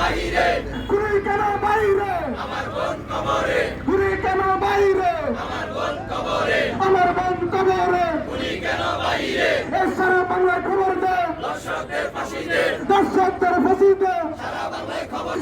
বাহিরে গুলি কেন বাইরে আমার বোন কবরে গুলি কেন বাইরে আমার বোন কবরে আমার বোন কবরে গুলি কেন বাহিরে এই সারা বাংলায় খবর দে দর্শকদের ফাঁসি দে দর্শকদের ফাঁসি দে সারা বাংলায় খবর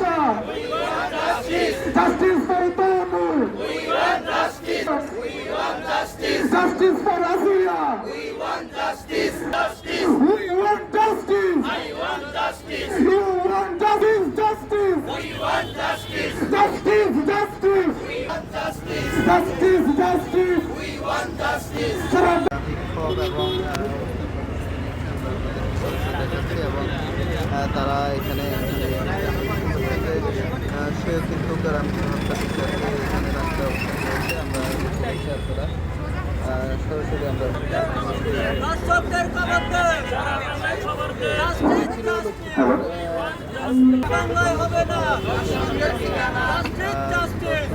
justice justice for Taimur we want justice we want justice justice for Asiya we want justice justice we want justice I want justice you want justice justice we want justice justice justice we want justice justice justice we want justice সারা বিক্ষোভ এবং দেখাচ্ছে এবং তারা এখানে সে কিন্তু রামকৃষ্ণ হত্যা বিচারকে এখানে রাস্তা অবস্থান করেছে আমরা দেখতে পাচ্ছি আপনারা সরাসরি আমরা দর্শকদের খবর দেন বাংলায় হবে না জাস্টিস জাস্টিস